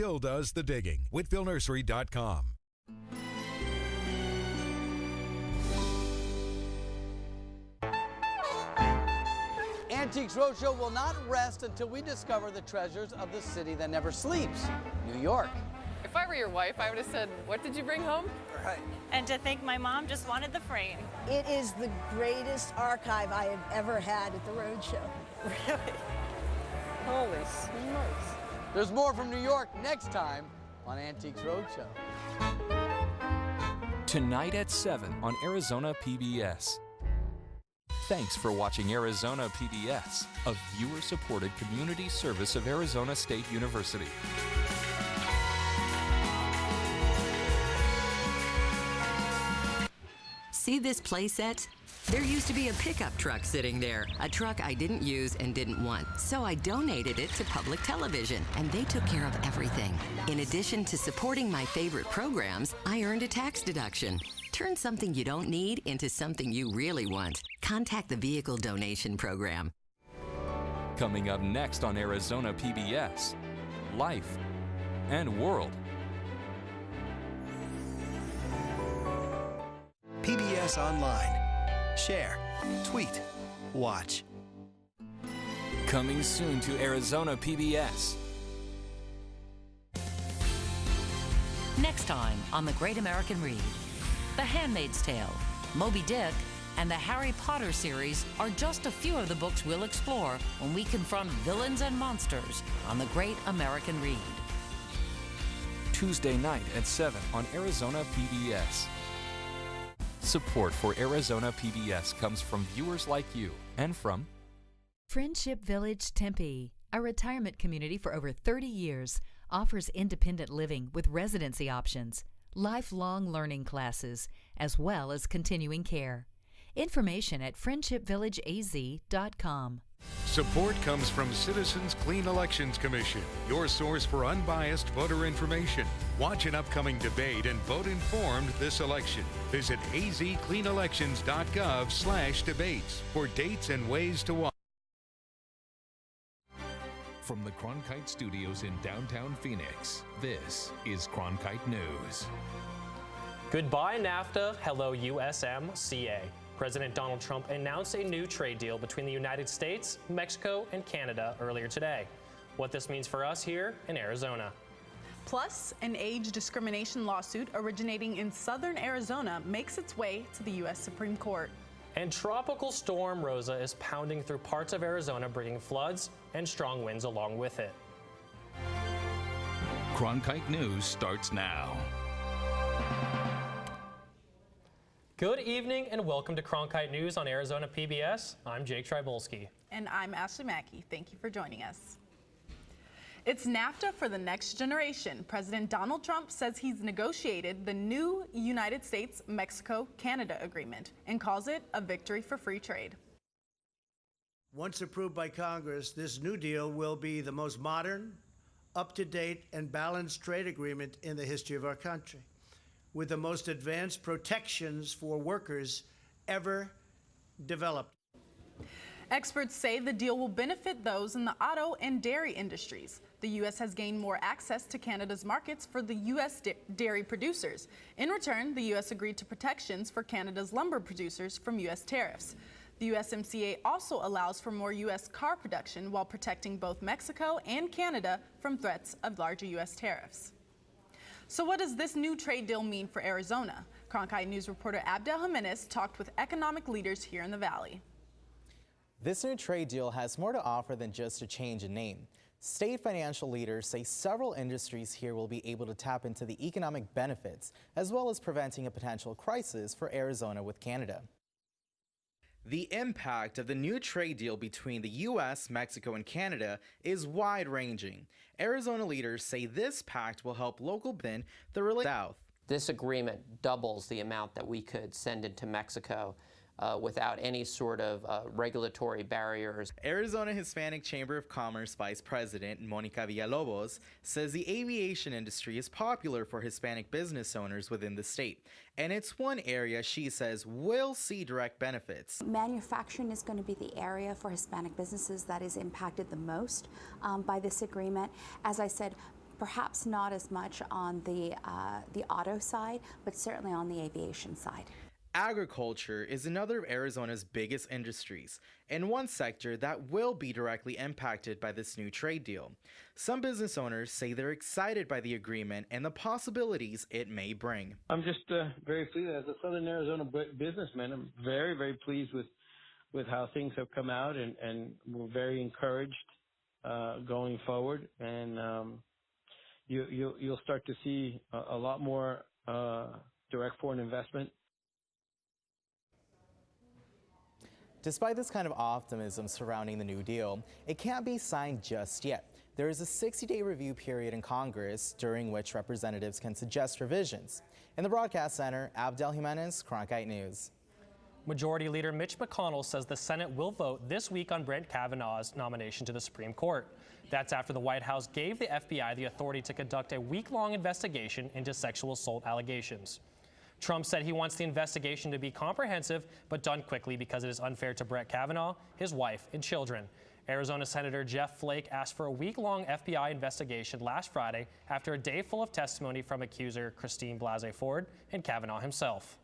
still does the digging. WhitfieldNursery.com. Antiques Roadshow will not rest until we discover the treasures of the city that never sleeps, New York. If I were your wife, I would have said, what did you bring home? Right. And to think my mom just wanted the frame. It is the greatest archive I have ever had at the Roadshow. Really? Holy smokes. There's more from New York next time on Antiques Roadshow. Tonight at 7 on Arizona PBS. Thanks for watching Arizona PBS, a viewer-supported community service of Arizona State University. See this playset? There used to be a pickup truck sitting there, a truck I didn't use and didn't want. So I donated it to public television, and they took care of everything. In addition to supporting my favorite programs, I earned a tax deduction. Turn something you don't need into something you really want. Contact the Vehicle Donation Program. Coming up next on Arizona PBS, Life and World. PBS Online. Share, tweet, watch. Coming soon to Arizona PBS. Next time on The Great American Read, The Handmaid's Tale, Moby Dick, and the Harry Potter series are just a few of the books we'll explore when we confront villains and monsters on The Great American Read. Tuesday night at 7 on Arizona PBS. Support for Arizona PBS comes from viewers like you and from Friendship Village Tempe, a retirement community for over 30 years, offers independent living with residency options, lifelong learning classes, as well as continuing care. Information at friendshipvillageaz.com. Support comes from Citizens Clean Elections Commission, your source for unbiased voter information. Watch an upcoming debate and vote informed this election. Visit azcleanelections.gov/debates for dates and ways to watch. From the Cronkite Studios in downtown Phoenix, this is Cronkite News. Goodbye NAFTA, hello USMCA. President Donald Trump announced a new trade deal between the United States, Mexico, and Canada earlier today. What this means for us here in Arizona. Plus, an age discrimination lawsuit originating in southern Arizona makes its way to the U.S. Supreme Court. And Tropical Storm Rosa is pounding through parts of Arizona, bringing floods and strong winds along with it. Cronkite News starts now. Good evening and welcome to Cronkite News on Arizona PBS. I'm Jake Trybulski. And I'm Ashley Mackey. Thank you for joining us. It's NAFTA for the next generation. President Donald Trump says he's negotiated the new United States-Mexico-Canada agreement and calls it a victory for free trade. Once approved by Congress, this new deal will be the most modern, up-to-date, and balanced trade agreement in the history of our country, with the most advanced protections for workers ever developed. Experts say the deal will benefit those in the auto and dairy industries. The U.S. has gained more access to Canada's markets for the U.S. dairy producers. In return, the U.S. agreed to protections for Canada's lumber producers from U.S. tariffs. The USMCA also allows for more U.S. car production while protecting both Mexico and Canada from threats of larger U.S. tariffs. So what does this new trade deal mean for Arizona? Cronkite News reporter Abdel Jimenez talked with economic leaders here in the Valley. This new trade deal has more to offer than just a change in name. State financial leaders say several industries here will be able to tap into the economic benefits, as well as preventing a potential crisis for Arizona with Canada. The impact of the new trade deal between the U.S., Mexico, and Canada is wide-ranging. Arizona leaders say this pact will help local business the South. This agreement doubles the amount that we could send into Mexico without any sort of regulatory barriers. Arizona Hispanic Chamber of Commerce Vice President Monica Villalobos says the aviation industry is popular for Hispanic business owners within the state, and it's one area she says will see direct benefits. Manufacturing is going to be the area for Hispanic businesses that is impacted the most by this agreement. As I said, perhaps not as much on the auto side, but certainly on the aviation side. Agriculture is another of Arizona's biggest industries, and one sector that will be directly impacted by this new trade deal. Some business owners say they're excited by the agreement and the possibilities it may bring. I'm just very pleased. As a Southern Arizona businessman, I'm very, very pleased with how things have come out, and we're very encouraged going forward. And you'll start to see a lot more direct foreign investment. Despite this kind of optimism surrounding the new deal, it can't be signed just yet. There is a 60-day review period in Congress during which representatives can suggest revisions. In the Broadcast Center, Abdel Jimenez, Cronkite News. Majority Leader Mitch McConnell says the Senate will vote this week on Brett Kavanaugh's nomination to the Supreme Court. That's after the White House gave the FBI the authority to conduct a week-long investigation into sexual assault allegations. Trump said he wants the investigation to be comprehensive but done quickly because it is unfair to Brett Kavanaugh, his wife, and children. Arizona Senator Jeff Flake asked for a week-long FBI investigation last Friday after a day full of testimony from accuser Christine Blasey Ford and Kavanaugh himself.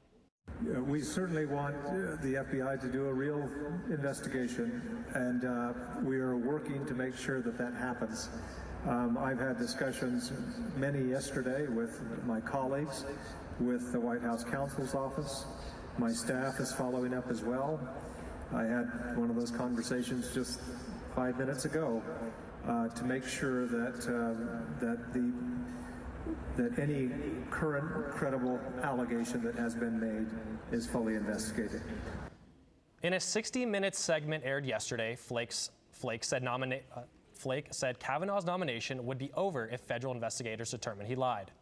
We certainly want the FBI to do a real investigation, and we are working to make sure that that happens. I've had discussions, many yesterday, with my colleagues, with the White House counsel's office. My staff is following up as well. I had one of those conversations just 5 minutes ago to make sure that that any current credible allegation that has been made is fully investigated. In a 60-minute segment aired yesterday, Flake said Kavanaugh's nomination would be over if federal investigators determined he lied.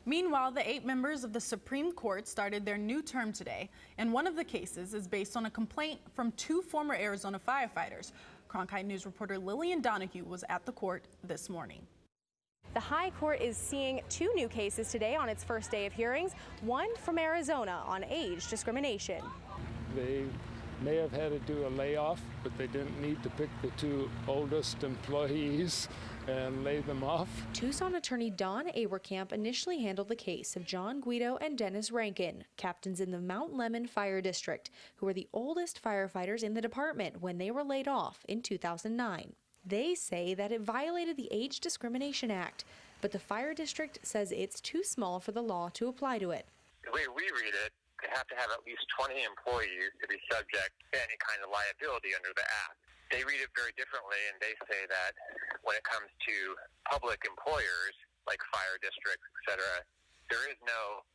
Meanwhile, the 8 members of the Supreme Court started their new term today, and one of the cases is based on a complaint from 2 former Arizona firefighters. Cronkite News reporter Lillian Donahue was at the court this morning. The High Court is seeing 2 new cases today on its first day of hearings, one from Arizona on age discrimination. They may have had to do a layoff, but they didn't need to pick the 2 oldest employees and lay them off. Tucson attorney Don Awerkamp initially handled the case of John Guido and Dennis Rankin, captains in the Mount Lemmon Fire District, who were the oldest firefighters in the department when they were laid off in 2009. They say that it violated the Age Discrimination Act, but the fire district says it's too small for the law to apply to it. The way we read it, they have to have at least 20 employees to be subject to any kind of liability under the Act. They read it very differently, and they say that when it comes to public employers, like fire districts, etc., there is no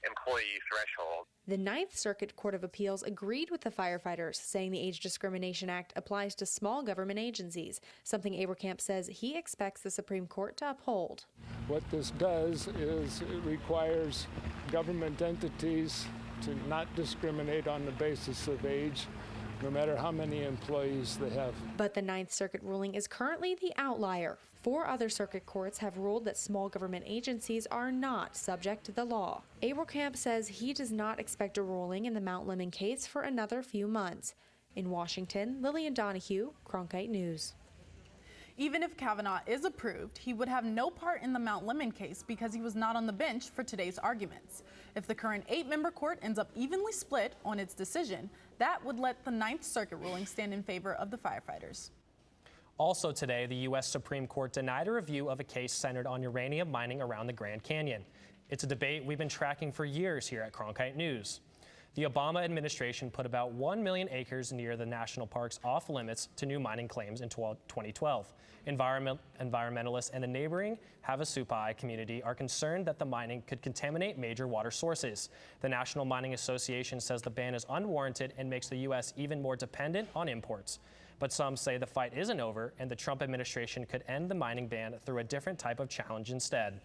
employee threshold. The Ninth Circuit Court of Appeals agreed with the firefighters, saying the Age Discrimination Act applies to small government agencies, something Awerkamp says he expects the Supreme Court to uphold. What this does is it requires government entities to not discriminate on the basis of age, no matter how many employees they have. But the Ninth Circuit ruling is currently the outlier. 4 other circuit courts have ruled that small government agencies are not subject to the law. Awerkamp says he does not expect a ruling in the Mount Lemmon case for another few months. In Washington, Lillian Donahue, Cronkite News. Even if Kavanaugh is approved, he would have no part in the Mount Lemmon case because he was not on the bench for today's arguments. If the current 8-member court ends up evenly split on its decision, that would let the Ninth Circuit ruling stand in favor of the firefighters. Also today, the U.S. Supreme Court denied a review of a case centered on uranium mining around the Grand Canyon. It's a debate we've been tracking for years here at Cronkite News. The Obama administration put about 1 million acres near the national parks off limits to new mining claims in 2012. Environmentalists and the neighboring Havasupai community are concerned that the mining could contaminate major water sources. The National Mining Association says the ban is unwarranted and makes the U.S. even more dependent on imports. But some say the fight isn't over and the Trump administration could end the mining ban through a different type of challenge instead.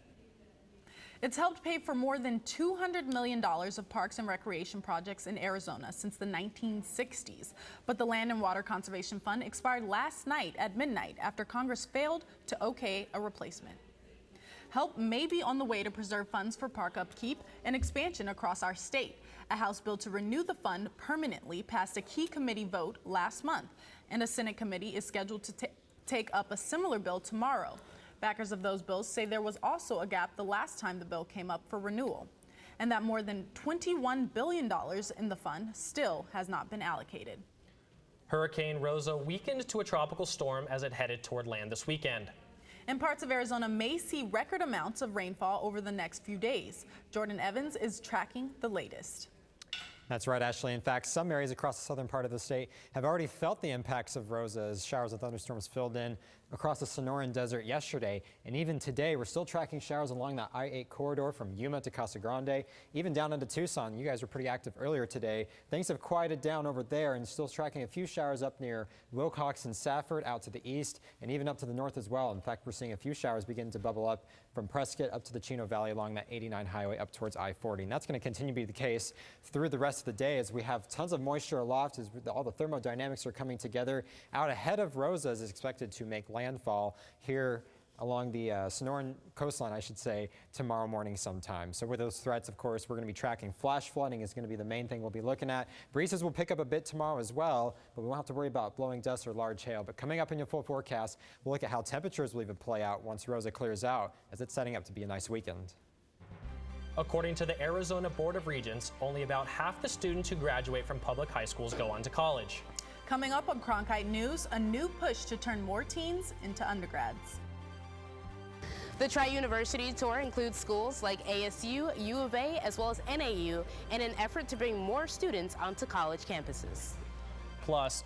It's helped pay for more than $200 million of parks and recreation projects in Arizona since the 1960s. But the Land and Water Conservation Fund expired last night at midnight after Congress failed to okay a replacement. Help may be on the way to preserve funds for park upkeep and expansion across our state. A House bill to renew the fund permanently passed a key committee vote last month, and a Senate committee is scheduled to take up a similar bill tomorrow. Backers of those bills say there was also a gap the last time the bill came up for renewal, and that more than $21 billion in the fund still has not been allocated. Hurricane Rosa weakened to a tropical storm as it headed toward land this weekend. And parts of Arizona may see record amounts of rainfall over the next few days. Jordan Evans is tracking the latest. That's right, Ashley. In fact, some areas across the southern part of the state have already felt the impacts of Rosa as showers and thunderstorms filled in across the Sonoran Desert yesterday. And even today, we're still tracking showers along the I-8 corridor from Yuma to Casa Grande, even down into Tucson. You guys were pretty active earlier today. Things have quieted down over there and still tracking a few showers up near Wilcox and Safford out to the east and even up to the north as well. In fact, we're seeing a few showers begin to bubble up from Prescott up to the Chino Valley along that 89 highway up towards I-40. And that's going to continue to be the case through the rest of the day as we have tons of moisture aloft as all the thermodynamics are coming together. Out ahead of Rosa is expected to make landfall here along the Sonoran coastline, I should say, tomorrow morning sometime. So with those threats, of course, we're going to be tracking flash flooding is going to be the main thing we'll be looking at. Breezes will pick up a bit tomorrow as well, but we won't have to worry about blowing dust or large hail. But coming up in your full forecast, we'll look at how temperatures will even play out once Rosa clears out, as it's setting up to be a nice weekend. According to the Arizona Board of Regents, only about half the students who graduate from public high schools go on to college. Coming up on Cronkite News, a new push to turn more teens into undergrads. The Tri-University Tour includes schools like ASU, U of A, as well as NAU in an effort to bring more students onto college campuses. Plus,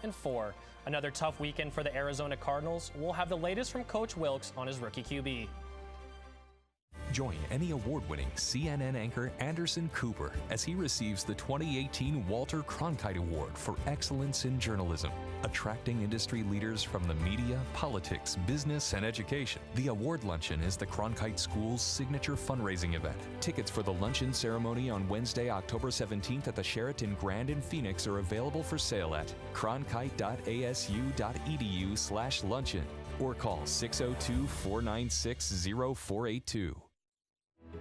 and 4. Another tough weekend for the Arizona Cardinals. We'll have the latest from Coach Wilkes on his rookie QB. Join Emmy Award-winning CNN anchor Anderson Cooper as he receives the 2018 Walter Cronkite Award for Excellence in Journalism. Attracting industry leaders from the media, politics, business, and education, the award luncheon is the Cronkite School's signature fundraising event. Tickets for the luncheon ceremony on Wednesday, October 17th at the Sheraton Grand in Phoenix are available for sale at cronkite.asu.edu/luncheon or call 602-496-0482.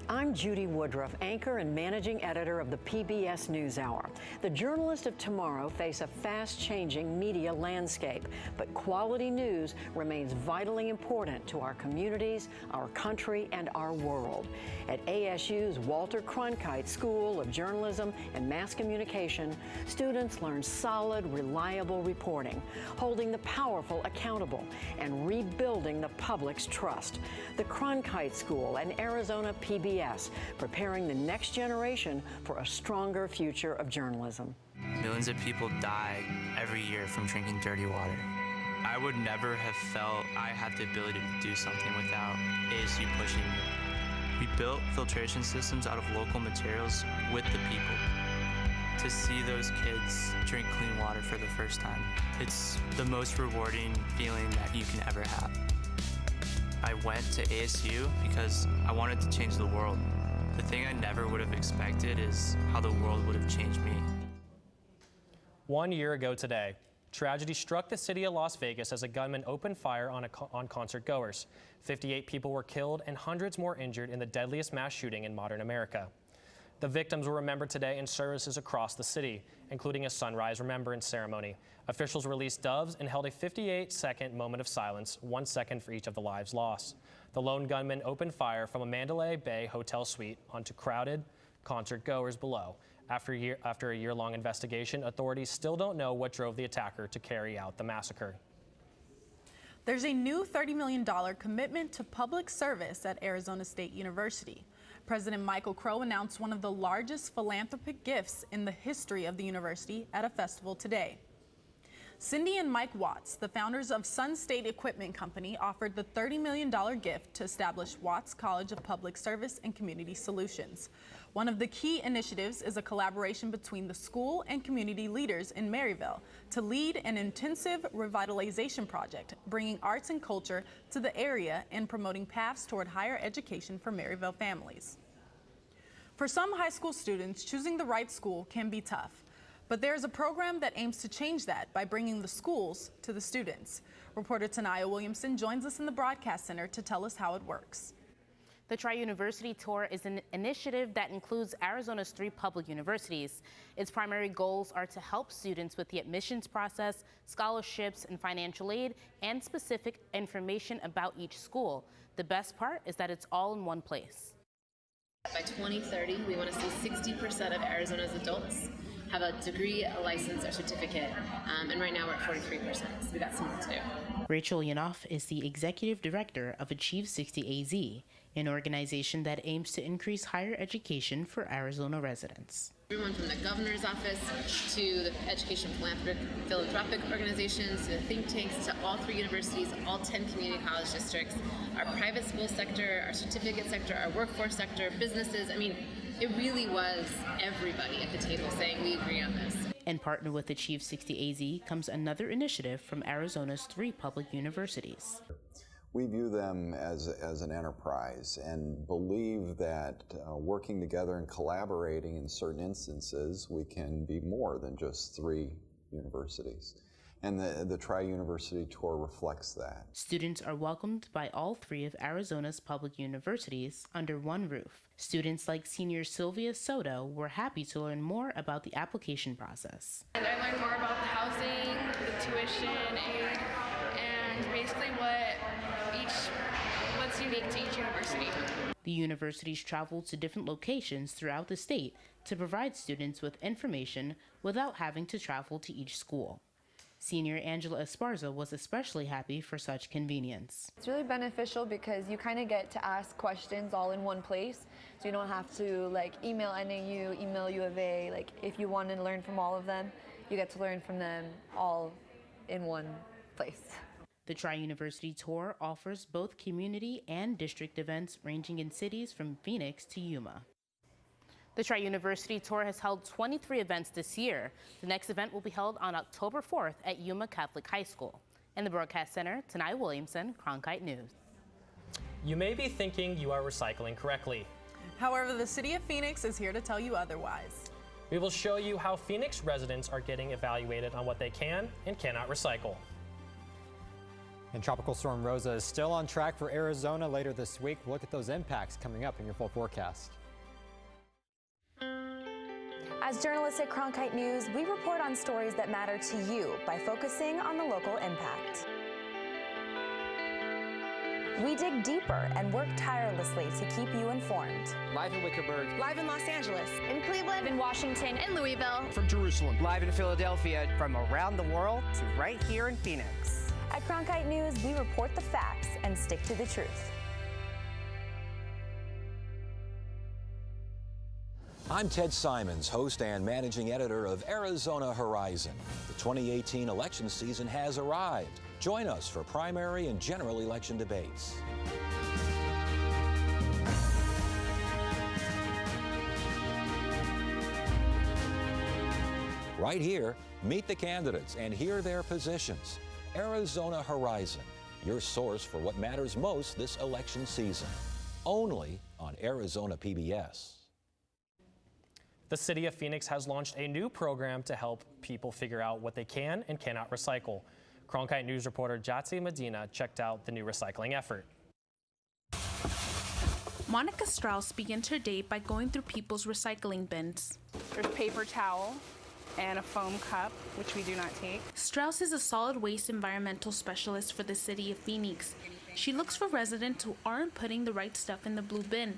I'm Judy Woodruff, anchor and managing editor of the PBS NewsHour. The journalists of tomorrow face a fast-changing media landscape, but quality news remains vitally important to our communities, our country, and our world. At ASU's Walter Cronkite School of Journalism and Mass Communication, students learn solid, reliable reporting, holding the powerful accountable, and rebuilding the public's trust. The Cronkite School and Arizona PBS, preparing the next generation for a stronger future of journalism. Millions of people die every year from drinking dirty water. I would never have felt I had the ability to do something without ASU pushing me. We built filtration systems out of local materials with the people. To see those kids drink clean water for the first time, it's the most rewarding feeling that you can ever have. I went to ASU because I wanted to change the world. The thing I never would have expected is how the world would have changed me. 1 year ago today, tragedy struck the city of Las Vegas as a gunman opened fire on concert goers. 58 people were killed and hundreds more injured in the deadliest mass shooting in modern America. The victims were remembered today in services across the city, including a sunrise remembrance ceremony. Officials released doves and held a 58-second moment of silence, 1 second for each of the lives lost. The lone gunman opened fire from a Mandalay Bay hotel suite onto crowded concert goers below. After a year-long investigation, authorities still don't know what drove the attacker to carry out the massacre. There's a new $30 million commitment to public service at Arizona State University. President Michael Crow announced one of the largest philanthropic gifts in the history of the university at a festival today. Cindy and Mike Watts, the founders of Sun State Equipment Company, offered the $30 million gift to establish Watts College of Public Service and Community Solutions. One of the key initiatives is a collaboration between the school and community leaders in Maryville to lead an intensive revitalization project, bringing arts and culture to the area and promoting paths toward higher education for Maryville families. For some high school students, choosing the right school can be tough. But there is a program that aims to change that by bringing the schools to the students. Reporter Tanaya Williamson joins us in the Broadcast Center to tell us how it works. The Tri-University Tour is an initiative that includes Arizona's 3 public universities. Its primary goals are to help students with the admissions process, scholarships and financial aid, and specific information about each school. The best part is that it's all in one place. By 2030, we want to see 60% of Arizona's adults have a degree, a license, or certificate, and right now we're at 43%, so we got some more to do. Rachel Yanoff is the executive director of Achieve 60 AZ, an organization that aims to increase higher education for Arizona residents. Everyone from the governor's office to the education philanthropic organizations, to the think tanks, to all 3 universities, all 10 community college districts, our private school sector, our certificate sector, our workforce sector, businesses. I mean, it really was everybody at the table saying we agree on this. And partner with Achieve 60 AZ comes another initiative from Arizona's 3 public universities. We view them as an enterprise and believe that working together and collaborating in certain instances, we can be more than just 3 universities. And the Tri-University Tour reflects that. Students are welcomed by all 3 of Arizona's public universities under one roof. Students like senior Sylvia Soto were happy to learn more about the application process. And I learned more about the housing, the tuition aid, and basically what's unique to each university. The universities travel to different locations throughout the state to provide students with information without having to travel to each school. Senior Angela Esparza was especially happy for such convenience. It's really beneficial because you kind of get to ask questions all in one place, so you don't have to email NAU, email U of A. If you want to learn from all of them, you get to learn from them all in one place. The Tri-University Tour offers both community and district events ranging in cities from Phoenix to Yuma. The Tri-University Tour has held 23 events this year. The next event will be held on October 4th at Yuma Catholic High School. In the Broadcast Center, Tanai Williamson, Cronkite News. You may be thinking you are recycling correctly. However, the City of Phoenix is here to tell you otherwise. We will show you how Phoenix residents are getting evaluated on what they can and cannot recycle. And Tropical Storm Rosa is still on track for Arizona later this week. Look at those impacts coming up in your full forecast. As journalists at Cronkite News, we report on stories that matter to you by focusing on the local impact. We dig deeper and work tirelessly to keep you informed. Live in Wickerburg. Live in Los Angeles. In Cleveland. In Washington. In Louisville. From Jerusalem. Live in Philadelphia. From around the world to right here in Phoenix. At Cronkite News, we report the facts and stick to the truth. I'm Ted Simons, host and managing editor of Arizona Horizon. The 2018 election season has arrived. Join us for primary and general election debates. Right here, meet the candidates and hear their positions. Arizona Horizon, your source for what matters most this election season. Only on Arizona PBS. The City of Phoenix has launched a new program to help people figure out what they can and cannot recycle. Cronkite News reporter Jatsi Medina checked out the new recycling effort. Monica Strauss begins her day by going through people's recycling bins. There's paper towel and a foam cup, which we do not take. Strauss is a solid waste environmental specialist for the City of Phoenix. She looks for residents who aren't putting the right stuff in the blue bin.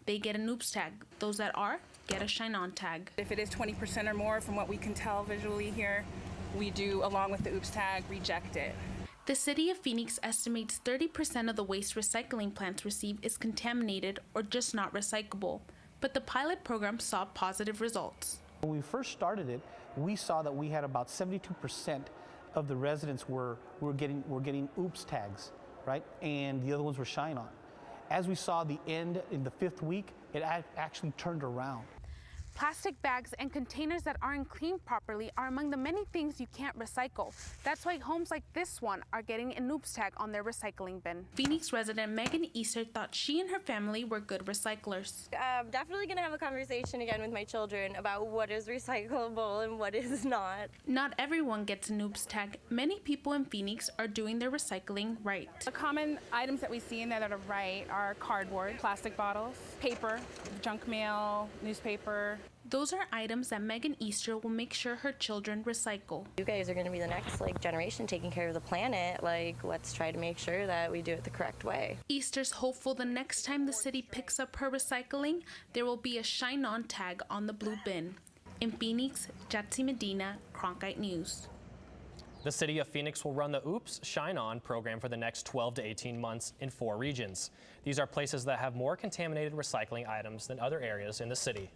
They get an oops tag. Those that are get a shine on tag. If it is 20% or more from what we can tell visually here, we do, along with the oops tag, reject it. The City of Phoenix estimates 30% of the waste recycling plants receive is contaminated or just not recyclable, but the pilot program saw positive results. When we first started it, we saw that we had about 72% of the residents were getting oops tags, right? And the other ones were shine on. As we saw the end in the 5th week, it actually turned around. Plastic bags and containers that aren't cleaned properly are among the many things you can't recycle. That's why homes like this one are getting an oops tag on their recycling bin. Phoenix resident Megan Easter thought she and her family were good recyclers. Definitely gonna have a conversation again with my children about what is recyclable and what is not. Not everyone gets an oops tag. Many people in Phoenix are doing their recycling right. The common items that we see in there that are right are cardboard, plastic bottles, paper, junk mail, newspaper. Those are items that Megan Easter will make sure her children recycle. You guys are going to be the next generation taking care of the planet. Let's try to make sure that we do it the correct way. Easter's hopeful the next time the city picks up her recycling, there will be a Shine On tag on the blue bin. In Phoenix, Jatsi Medina, Cronkite News. The city of Phoenix will run the Oops, Shine On program for the next 12 to 18 months in 4 regions. These are places that have more contaminated recycling items than other areas in the city.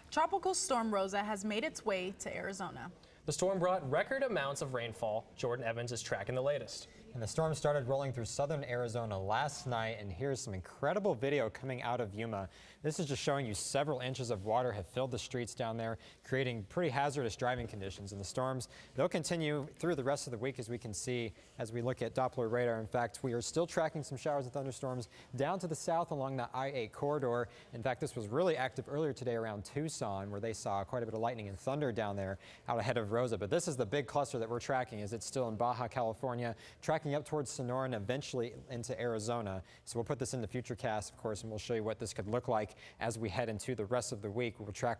Tropical Storm Rosa has made its way to Arizona. The storm brought record amounts of rainfall. Jordan Evans is tracking the latest. And the storm started rolling through southern Arizona last night, and here's some incredible video coming out of Yuma. This is just showing you several inches of water have filled the streets down there, creating pretty hazardous driving conditions. And the storms, they'll continue through the rest of the week, as we can see as we look at Doppler radar. In fact, we are still tracking some showers and thunderstorms down to the south along the I-8 corridor. In fact, this was really active earlier today around Tucson, where they saw quite a bit of lightning and thunder down there out ahead of Rosa. But this is the big cluster that we're tracking, as it's still in Baja California, tracking up towards Sonora and eventually into Arizona. So we'll put this into Futurecast, of course, and we'll show you what this could look like as we head into the rest of the week. We'll track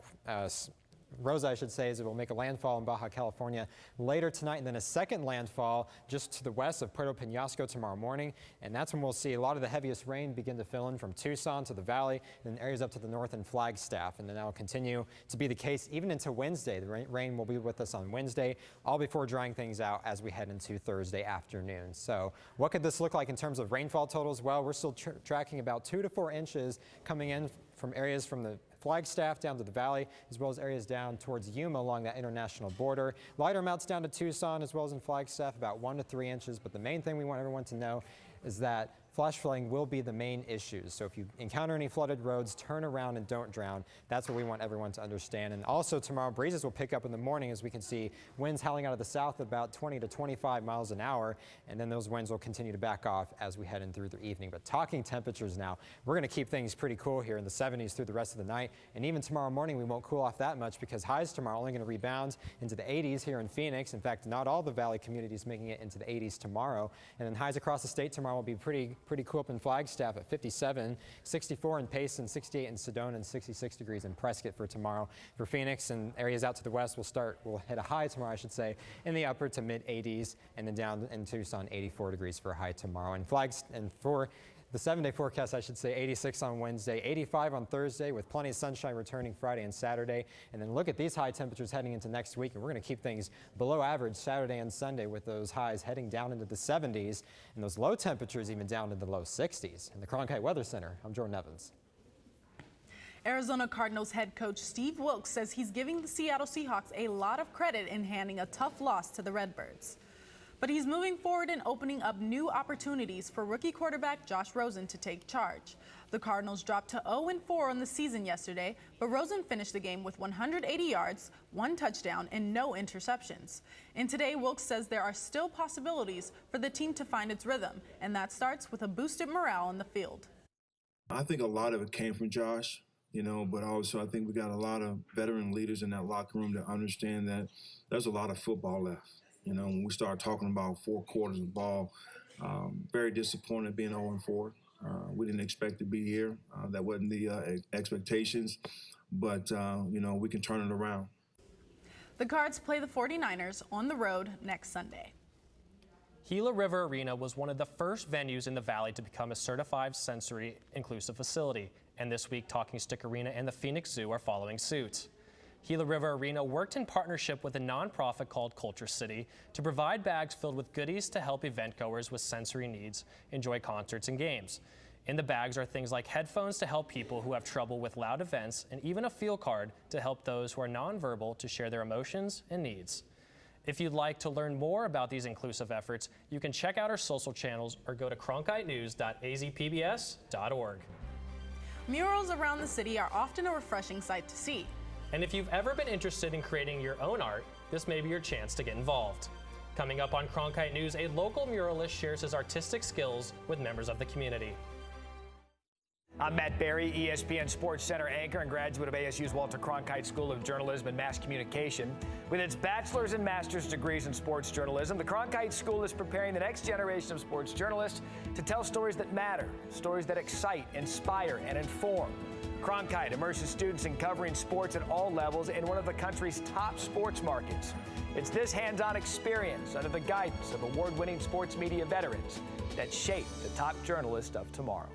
Rosa, I should say, as it will make a landfall in Baja California later tonight, and then a second landfall just to the west of Puerto Penasco tomorrow morning. And that's when we'll see a lot of the heaviest rain begin to fill in from Tucson to the valley, and then areas up to the north and Flagstaff. And then that will continue to be the case even into Wednesday. The rain will be with us on Wednesday, all before drying things out as we head into Thursday afternoon. So what could this look like in terms of rainfall totals? Well, we're still tracking about 2 to 4 inches coming in from areas from the Flagstaff down to the valley, as well as areas down towards Yuma along that international border. Lighter amounts down to Tucson as well as in Flagstaff, about 1 to 3 inches. But the main thing we want everyone to know is that flash flooding will be the main issue. So if you encounter any flooded roads, turn around and don't drown. That's what we want everyone to understand. And also tomorrow, breezes will pick up in the morning, as we can see winds howling out of the south about 20 to 25 miles an hour. And then those winds will continue to back off as we head in through the evening. But talking temperatures now, we're going to keep things pretty cool here in the 70s through the rest of the night. And even tomorrow morning, we won't cool off that much, because highs tomorrow are only going to rebound into the 80s here in Phoenix. In fact, not all the valley communities making it into the 80s tomorrow. And then highs across the state tomorrow will be pretty cool up in Flagstaff at 57, 64 in Payson, 68 in Sedona, and 66 degrees in Prescott for tomorrow. For Phoenix and areas out to the west, we'll hit a high tomorrow, I should say, in the upper to mid 80s, and then down in Tucson, 84 degrees for a high tomorrow. And for the 7-day forecast, I should say, 86 on Wednesday, 85 on Thursday, with plenty of sunshine returning Friday and Saturday. And then look at these high temperatures heading into next week, and we're going to keep things below average Saturday and Sunday, with those highs heading down into the 70s and those low temperatures even down into the low 60s. In the Cronkite Weather Center, I'm Jordan Evans. Arizona Cardinals head coach Steve Wilks says he's giving the Seattle Seahawks a lot of credit in handing a tough loss to the Redbirds. But he's moving forward and opening up new opportunities for rookie quarterback Josh Rosen to take charge. The Cardinals dropped to 0-4 on the season yesterday, but Rosen finished the game with 180 yards, 1 touchdown, and no interceptions. And today, Wilks says there are still possibilities for the team to find its rhythm, and that starts with a boosted morale on the field. I think a lot of it came from Josh, but also I think we got a lot of veteran leaders in that locker room that understand that there's a lot of football left. When we start talking about 4 quarters of ball, very disappointed being 0-4. We didn't expect to be here. That wasn't the expectations, but, we can turn it around. The Cards play the 49ers on the road next Sunday. Gila River Arena was one of the first venues in the Valley to become a certified sensory inclusive facility. And this week, Talking Stick Arena and the Phoenix Zoo are following suit. Gila River Arena worked in partnership with a nonprofit called Culture City to provide bags filled with goodies to help event goers with sensory needs enjoy concerts and games. In the bags are things like headphones to help people who have trouble with loud events, and even a feel card to help those who are nonverbal to share their emotions and needs. If you'd like to learn more about these inclusive efforts, you can check out our social channels or go to cronkitenews.azpbs.org. Murals around the city are often a refreshing sight to see. And if you've ever been interested in creating your own art, this may be your chance to get involved. Coming up on Cronkite News, a local muralist shares his artistic skills with members of the community. I'm Matt Berry, ESPN Sports Center anchor and graduate of ASU's Walter Cronkite School of Journalism and Mass Communication. With its bachelor's and master's degrees in sports journalism, the Cronkite School is preparing the next generation of sports journalists to tell stories that matter, stories that excite, inspire, and inform. Cronkite immerses students in covering sports at all levels in one of the country's top sports markets. It's this hands-on experience under the guidance of award-winning sports media veterans that shape the top journalists of tomorrow.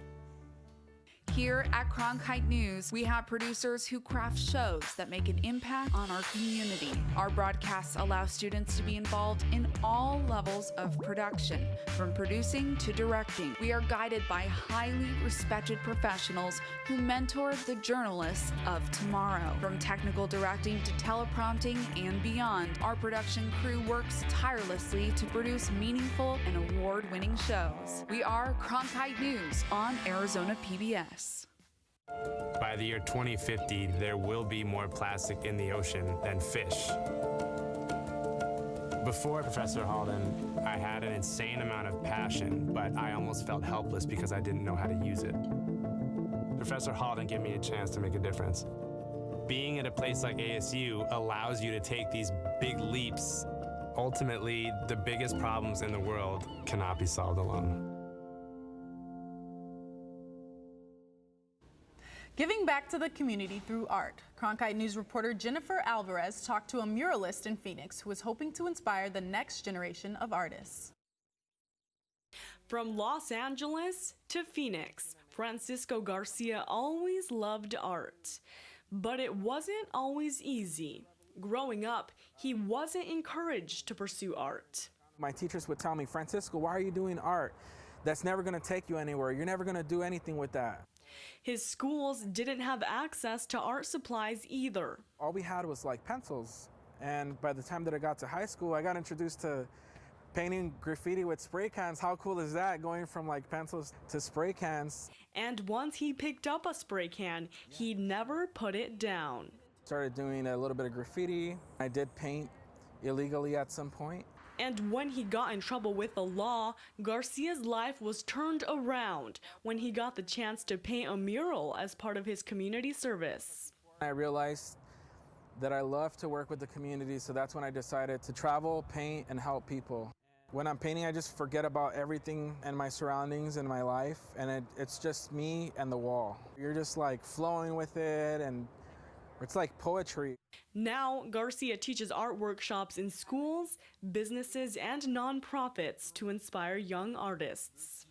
Here at Cronkite News, we have producers who craft shows that make an impact on our community. Our broadcasts allow students to be involved in all levels of production, from producing to directing. We are guided by highly respected professionals who mentor the journalists of tomorrow. From technical directing to teleprompting and beyond, our production crew works tirelessly to produce meaningful and award-winning shows. We are Cronkite News on Arizona PBS. By the year 2050, there will be more plastic in the ocean than fish. Before Professor Halden, I had an insane amount of passion, but I almost felt helpless because I didn't know how to use it. Professor Halden gave me a chance to make a difference. Being at a place like ASU allows you to take these big leaps. Ultimately, the biggest problems in the world cannot be solved alone. Giving back to the community through art. Cronkite News reporter Jennifer Alvarez talked to a muralist in Phoenix who is hoping to inspire the next generation of artists. From Los Angeles to Phoenix, Francisco Garcia always loved art. But it wasn't always easy. Growing up, he wasn't encouraged to pursue art. My teachers would tell me, Francisco, why are you doing art? That's never going to take you anywhere. You're never going to do anything with that. His schools didn't have access to art supplies either. All we had was like pencils. And by the time that I got to high school, I got introduced to painting graffiti with spray cans. How cool is that, going from like pencils to spray cans? And once he picked up a spray can, he never put it down. Started doing a little bit of graffiti. I did paint illegally at some point. And when he got in trouble with the law, Garcia's life was turned around when he got the chance to paint a mural as part of his community service. I realized that I love to work with the community, so that's when I decided to travel, paint, and help people. When I'm painting, I just forget about everything and my surroundings and my life, and it's just me and the wall. You're just like flowing with it, and it's like poetry. Now, Garcia teaches art workshops in schools, businesses, and nonprofits to inspire young artists.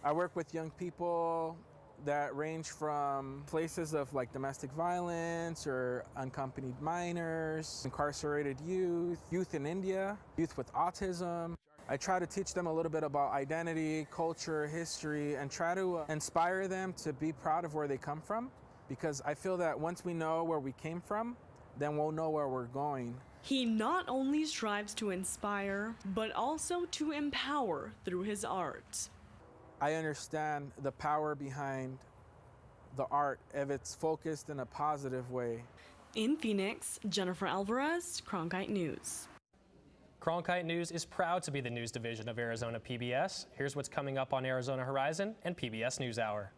I work with young people that range from places of like domestic violence or unaccompanied minors, incarcerated youth in India, youth with autism. I try to teach them a little bit about identity, culture, history, and try to inspire them to be proud of where they come from. Because I feel that once we know where we came from, then we'll know where we're going. He not only strives to inspire, but also to empower through his art. I understand the power behind the art if it's focused in a positive way. In Phoenix, Jennifer Alvarez, Cronkite News. Cronkite News is proud to be the news division of Arizona PBS. Here's what's coming up on Arizona Horizon and PBS NewsHour.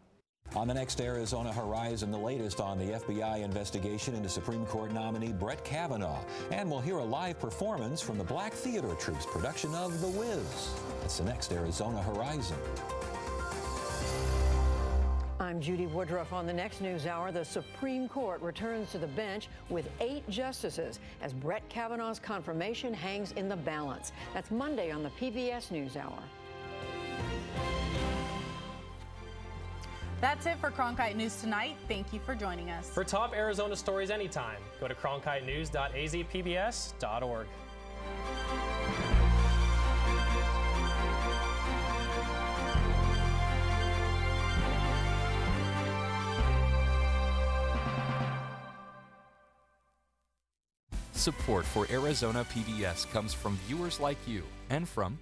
On the next Arizona Horizon, the latest on the FBI investigation into Supreme Court nominee Brett Kavanaugh. And we'll hear a live performance from the Black Theater Troupe's production of The Wiz. That's the next Arizona Horizon. I'm Judy Woodruff. On the next NewsHour, the Supreme Court returns to the bench with 8 justices as Brett Kavanaugh's confirmation hangs in the balance. That's Monday on the PBS NewsHour. That's it for Cronkite News tonight. Thank you for joining us. For top Arizona stories anytime, go to cronkitenews.azpbs.org. Support for Arizona PBS comes from viewers like you and from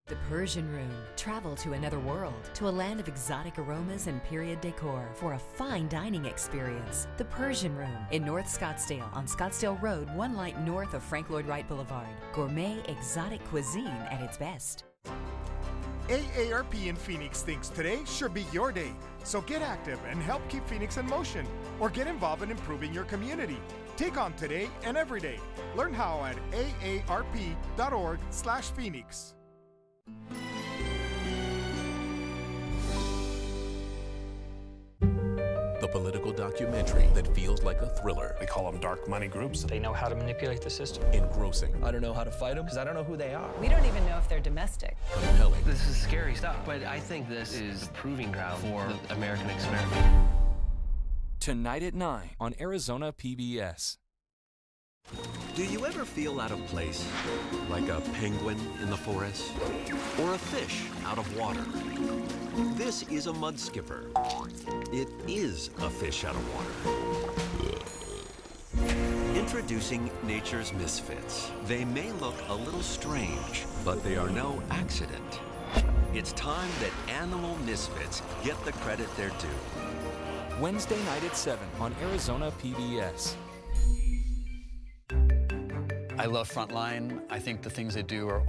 The Persian Room. Travel to another world, to a land of exotic aromas and period decor for a fine dining experience. The Persian Room in North Scottsdale on Scottsdale Road, 1 light north of Frank Lloyd Wright Boulevard. Gourmet exotic cuisine at its best. AARP in Phoenix thinks today should be your day. So get active and help keep Phoenix in motion, or get involved in improving your community. Take on today and every day. Learn how at aarp.org/Phoenix. The political documentary that feels like a thriller. They call them dark money groups. They know how to manipulate the system. Engrossing. I don't know how to fight them because I don't know who they are. We don't even know if they're domestic. Compelling. This is scary stuff, but I think this is a proving ground for the American experiment. Tonight at 9 on Arizona PBS. Do you ever feel out of place? Like a penguin in the forest? Or a fish out of water? This is a mud skipper. It is a fish out of water. Introducing Nature's Misfits. They may look a little strange, but they are no accident. It's time that animal misfits get the credit they're due. Wednesday night at 7 on Arizona PBS. I love Frontline. I think the things they do are